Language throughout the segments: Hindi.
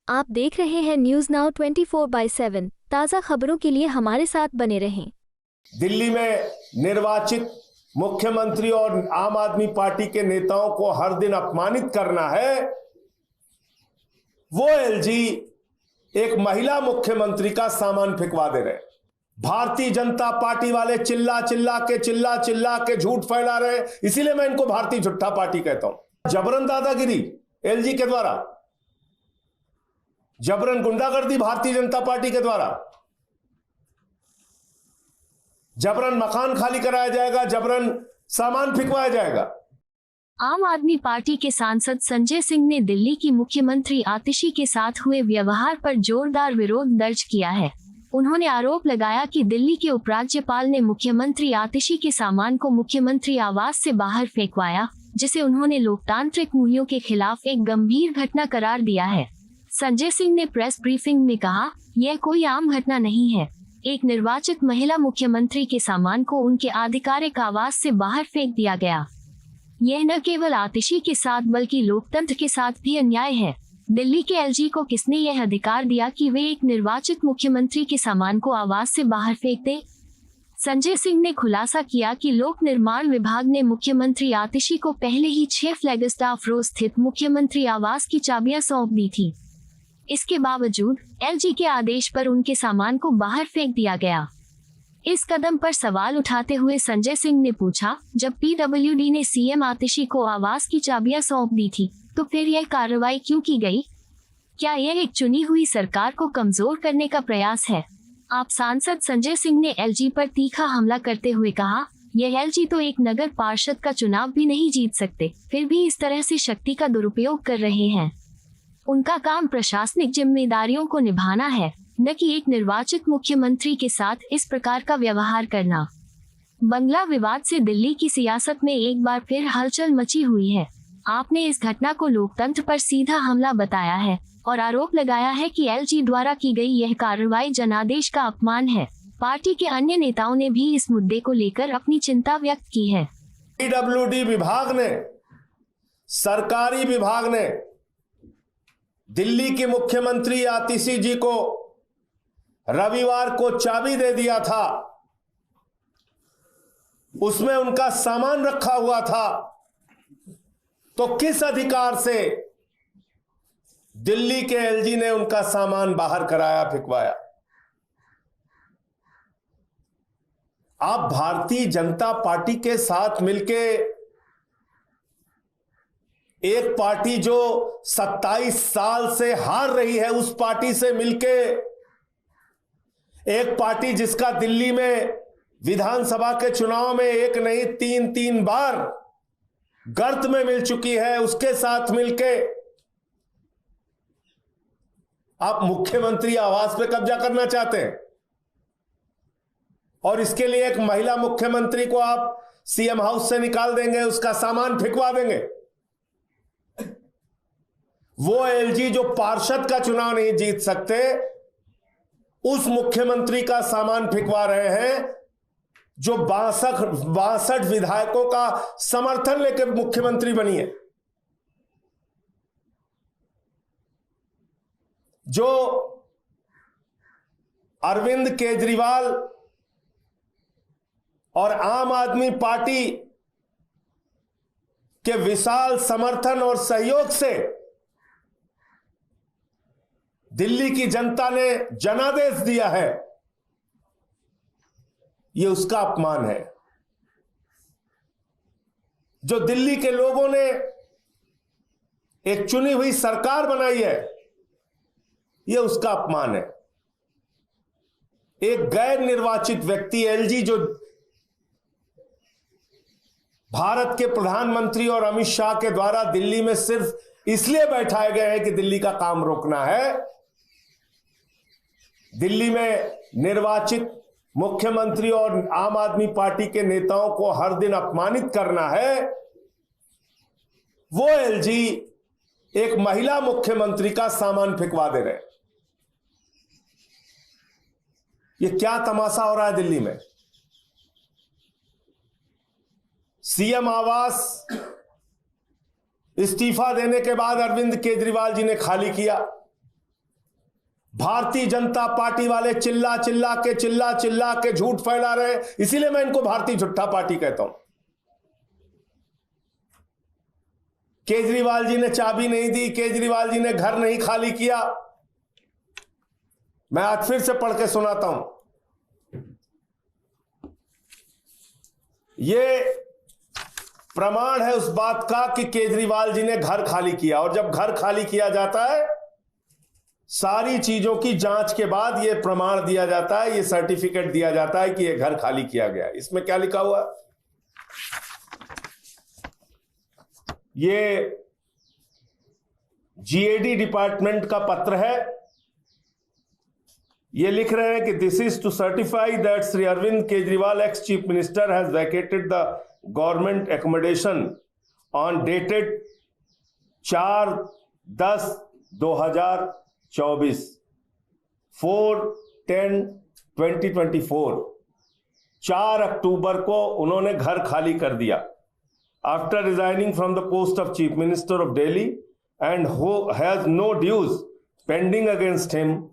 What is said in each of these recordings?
आप देख रहे हैं न्यूज नाउ 24/7 ताज़ा खबरों के लिए हमारे साथ बने रहें। दिल्ली में निर्वाचित मुख्यमंत्री और आम आदमी पार्टी के नेताओं को हर दिन अपमानित करना है। वो एलजी एक महिला मुख्यमंत्री का सामान फेंकवा दे रहे। भारतीय जनता पार्टी वाले चिल्ला चिल्ला के झूठ फैला रहे, इसीलिए मैं इनको भारतीय झूठा पार्टी कहता हूं। जबरन दादागिरी एलजी के द्वारा, जबरन गुंडागर्दी भारतीय जनता पार्टी के द्वारा, जबरन मकान खाली कराया जाएगा, जबरन सामान फेंकवाया जाएगा। आम आदमी पार्टी के सांसद संजय सिंह ने दिल्ली की मुख्यमंत्री आतिशी के साथ हुए व्यवहार पर जोरदार विरोध दर्ज किया है। उन्होंने आरोप लगाया कि दिल्ली के उपराज्यपाल ने मुख्यमंत्री आतिशी के सामान को मुख्यमंत्री आवास से बाहर फेंकवाया, जिसे उन्होंने लोकतांत्रिक मूल्यों के खिलाफ एक गंभीर घटना करार दिया है। संजय सिंह ने प्रेस ब्रीफिंग में कहा, यह कोई आम घटना नहीं है। एक निर्वाचित महिला मुख्यमंत्री के सामान को उनके आधिकारिक आवास से बाहर फेंक दिया गया। यह न केवल आतिशी के साथ बल्कि लोकतंत्र के साथ भी अन्याय है। दिल्ली के एलजी को किसने यह अधिकार दिया कि वे एक निर्वाचित मुख्यमंत्री के सामान को आवास से बाहर फेंक दे? संजय सिंह ने खुलासा किया कि लोक निर्माण विभाग ने मुख्यमंत्री आतिशी को पहले ही 6 फ्लैगस्टाफ रोड स्थित मुख्यमंत्री आवास की चाबियां सौंप दी थी। इसके बावजूद एलजी के आदेश पर उनके सामान को बाहर फेंक दिया गया। इस कदम पर सवाल उठाते हुए संजय सिंह ने पूछा, जब पीडब्ल्यूडी ने सीएम आतिशी को आवास की चाबियां सौंप दी थी, तो फिर यह कार्रवाई क्यों की गई? क्या यह एक चुनी हुई सरकार को कमजोर करने का प्रयास है? आप सांसद संजय सिंह ने एलजी पर तीखा हमला करते हुए कहा, यह एलजी तो एक नगर पार्षद का चुनाव भी नहीं जीत सकते, फिर भी इस तरह से शक्ति का दुरुपयोग कर रहे हैं। उनका काम प्रशासनिक जिम्मेदारियों को निभाना है, न कि एक निर्वाचित मुख्यमंत्री के साथ इस प्रकार का व्यवहार करना। बंगला विवाद से दिल्ली की सियासत में एक बार फिर हलचल मची हुई है। आपने इस घटना को लोकतंत्र पर सीधा हमला बताया है और आरोप लगाया है कि एलजी द्वारा की गई यह कार्रवाई जनादेश का अपमान है। पार्टी के अन्य नेताओं ने भी इस मुद्दे को लेकर अपनी चिंता व्यक्त की है। पीडब्ल्यूडी विभाग ने, सरकारी विभाग ने दिल्ली की मुख्यमंत्री आतिशी जी को रविवार को चाबी दे दिया था। उसमें उनका सामान रखा हुआ था, तो किस अधिकार से दिल्ली के एलजी ने उनका सामान बाहर कराया, फेंकवाया? आप भारतीय जनता पार्टी के साथ मिलके, एक पार्टी जो 27 साल से हार रही है, उस पार्टी से मिलके, एक पार्टी जिसका दिल्ली में विधानसभा के चुनाव में एक नहीं 3 बार गर्त में मिल चुकी है, उसके साथ मिलके आप मुख्यमंत्री आवास पे कब्जा करना चाहते हैं और इसके लिए एक महिला मुख्यमंत्री को आप सीएम हाउस से निकाल देंगे, उसका सामान फेंकवा देंगे। वो एलजी जो पार्षद का चुनाव नहीं जीत सकते, उस मुख्यमंत्री का सामान फेंकवा रहे हैं जो 62 विधायकों का समर्थन लेकर मुख्यमंत्री बनी है, जो अरविंद केजरीवाल और आम आदमी पार्टी के विशाल समर्थन और सहयोग से दिल्ली की जनता ने जनादेश दिया है। यह उसका अपमान है। जो दिल्ली के लोगों ने एक चुनी हुई सरकार बनाई है, यह उसका अपमान है। एक गैर निर्वाचित व्यक्ति एलजी, जो भारत के प्रधानमंत्री और अमित शाह के द्वारा दिल्ली में सिर्फ इसलिए बैठाए गए हैं कि दिल्ली का काम रोकना है, दिल्ली में निर्वाचित मुख्यमंत्री और आम आदमी पार्टी के नेताओं को हर दिन अपमानित करना है। वो एलजी एक महिला मुख्यमंत्री का सामान फेंकवा दे रहे। ये क्या तमाशा हो रहा है दिल्ली में? सीएम आवास इस्तीफा देने के बाद अरविंद केजरीवाल जी ने खाली किया। भारतीय जनता पार्टी वाले चिल्ला चिल्ला के झूठ फैला रहे, इसीलिए मैं इनको भारतीय झूठा पार्टी कहता हूं। केजरीवाल जी ने चाबी नहीं दी, केजरीवाल जी ने घर नहीं खाली किया। मैं आज फिर से पढ़ के सुनाता हूं। ये प्रमाण है उस बात का कि केजरीवाल जी ने घर खाली किया, और जब घर खाली किया जाता है सारी चीजों की जांच के बाद यह प्रमाण दिया जाता है, यह सर्टिफिकेट दिया जाता है कि यह घर खाली किया गया। इसमें क्या लिखा हुआ है? ये जीएडी डिपार्टमेंट का पत्र है। ये लिख रहे हैं कि this is to certify that Shri Arvind Kejriwal ex chief minister has vacated the government accommodation on dated 4/10/2024 4/10/2024 4 October को उन्होंने घर खाली कर दिया after resigning from the post of chief minister of Delhi and who has no dues pending against him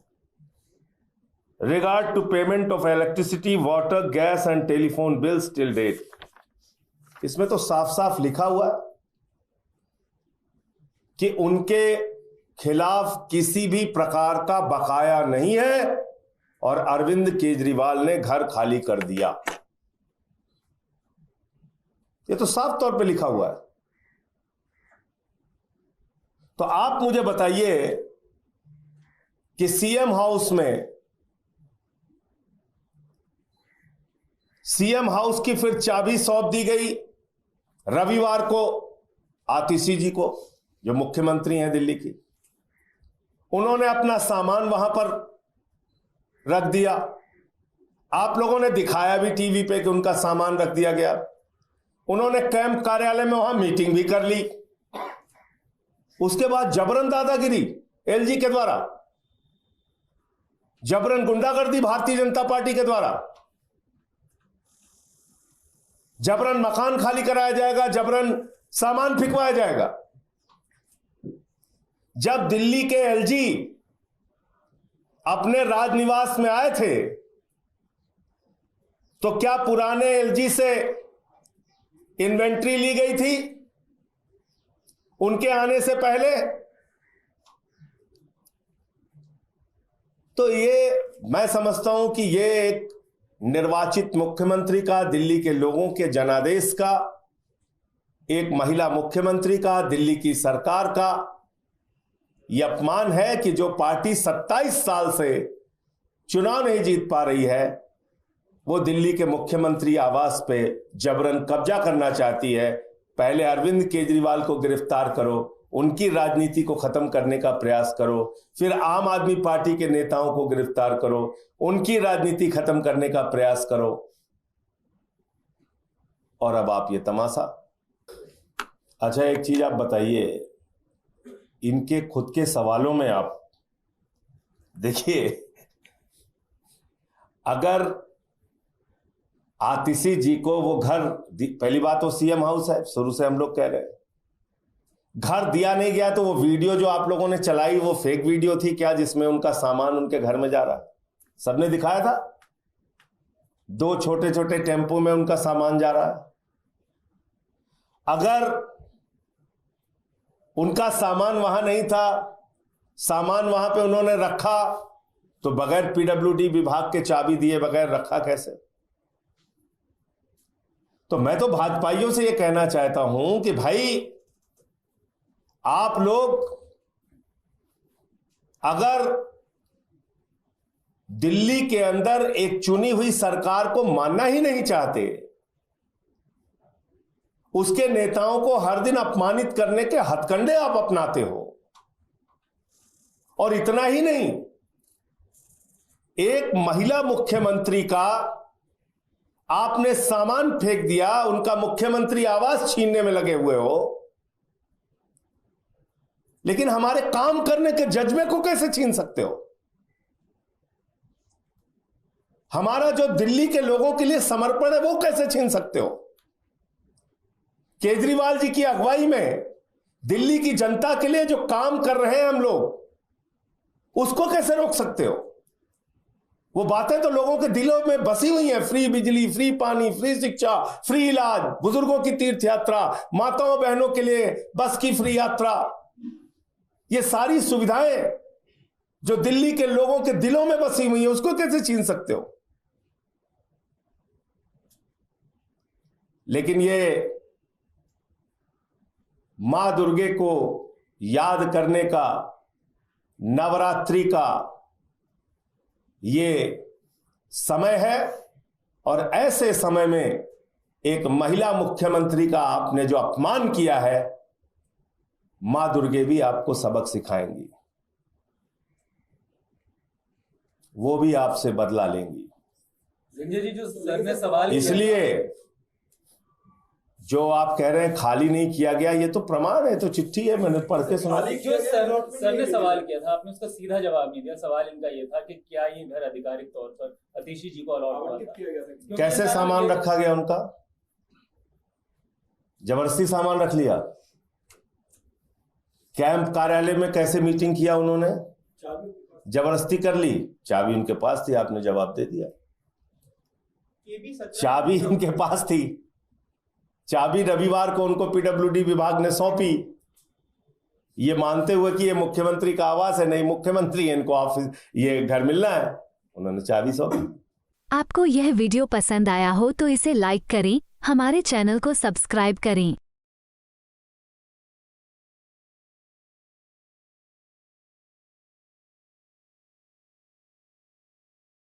regard to payment of electricity, water, gas and telephone bills till date। इसमें तो साफ साफ लिखा हुआ है कि उनके खिलाफ किसी भी प्रकार का बकाया नहीं है और अरविंद केजरीवाल ने घर खाली कर दिया। ये तो साफ तौर पे लिखा हुआ है। तो आप मुझे बताइए कि सीएम हाउस की फिर चाबी सौंप दी गई रविवार को आतिशी जी को, जो मुख्यमंत्री हैं दिल्ली की। उन्होंने अपना सामान वहां पर रख दिया। आप लोगों ने दिखाया भी टीवी पे कि उनका सामान रख दिया गया। उन्होंने कैंप कार्यालय में वहां मीटिंग भी कर ली। उसके बाद जबरन दादागिरी एलजी के द्वारा, जबरन गुंडागर्दी भारतीय जनता पार्टी के द्वारा, जबरन मकान खाली कराया जाएगा, जबरन सामान फिकवाया जाएगा। जब दिल्ली के एलजी अपने राजनिवास में आए थे तो क्या पुराने एलजी से इन्वेंट्री ली गई थी उनके आने से पहले? तो ये मैं समझता हूं कि ये एक निर्वाचित मुख्यमंत्री का, दिल्ली के लोगों के जनादेश का, एक महिला मुख्यमंत्री का, दिल्ली की सरकार का यह अपमान है कि जो पार्टी 27 साल से चुनाव नहीं जीत पा रही है वो दिल्ली के मुख्यमंत्री आवास पे जबरन कब्जा करना चाहती है। पहले अरविंद केजरीवाल को गिरफ्तार करो, उनकी राजनीति को खत्म करने का प्रयास करो, फिर आम आदमी पार्टी के नेताओं को गिरफ्तार करो, उनकी राजनीति खत्म करने का प्रयास करो, और अब आप ये तमाशा। अच्छा, एक चीज आप बताइए, इनके खुद के सवालों में आप देखिए, अगर आतिशी जी को वो घर, पहली बात तो सीएम हाउस है, शुरू से हम लोग कह रहे हैं, घर दिया नहीं गया, तो वो वीडियो जो आप लोगों ने चलाई वो फेक वीडियो थी क्या, जिसमें उनका सामान उनके घर में जा रहा है? सबने दिखाया था, 2 छोटे छोटे टेम्पो में उनका सामान जा रहा है। अगर उनका सामान वहां नहीं था, सामान वहां पे उन्होंने रखा, तो बगैर पीडब्ल्यूडी विभाग के चाबी दिए बगैर रखा कैसे? तो मैं तो भाजपाइयों से यह कहना चाहता हूं कि भाई, आप लोग अगर दिल्ली के अंदर एक चुनी हुई सरकार को मानना ही नहीं चाहते, उसके नेताओं को हर दिन अपमानित करने के हथकंडे आप अपनाते हो, और इतना ही नहीं, एक महिला मुख्यमंत्री का आपने सामान फेंक दिया, उनका मुख्यमंत्री आवास छीनने में लगे हुए हो, लेकिन हमारे काम करने के जज्बे को कैसे छीन सकते हो? हमारा जो दिल्ली के लोगों के लिए समर्पण है वो कैसे छीन सकते हो? केजरीवाल जी की अगुवाई में दिल्ली की जनता के लिए जो काम कर रहे हैं हम लोग, उसको कैसे रोक सकते हो? वो बातें तो लोगों के दिलों में बसी हुई हैं। फ्री बिजली, फ्री पानी, फ्री शिक्षा, फ्री इलाज, बुजुर्गों की तीर्थ यात्रा, माताओं बहनों के लिए बस की फ्री यात्रा, ये सारी सुविधाएं जो दिल्ली के लोगों के दिलों में बसी हुई है, उसको कैसे छीन सकते हो? लेकिन ये मां दुर्गे को याद करने का, नवरात्रि का ये समय है, और ऐसे समय में एक महिला मुख्यमंत्री का आपने जो अपमान किया है, मां दुर्गे भी आपको सबक सिखाएंगी, वो भी आपसे बदला लेंगी। संजय जी, जो सर ने सवाल इसलिए जो आप कह रहे हैं खाली नहीं किया गया, ये तो प्रमाण है, तो चिट्ठी है, मैंने पढ़ के सुना। जो सर ने सवाल किया था, आपने उसका सीधा जवाब नहीं दिया। सवाल इनका ये था कि क्या ये घर आधिकारिक तौर पर अतिशी जी को अलॉट हुआ था? कैसे सामान रखा गया उनका? जबरदस्ती सामान रख लिया? कैंप कार्यालय में कैसे मीटिंग किया उन्होंने? जबरदस्ती कर ली? चाबी उनके पास थी, आपने जवाब दे दिया। चाबी उनके पास थी, चाबी रविवार को उनको पीडब्ल्यूडी विभाग ने सौंपी, ये मानते हुए कि ये मुख्यमंत्री का आवास है, नहीं मुख्यमंत्री है, इनको ऑफिस ये घर मिलना है, उन्होंने चाबी सौंपी। आपको यह वीडियो पसंद आया हो तो इसे लाइक करें, हमारे चैनल को सब्सक्राइब करें।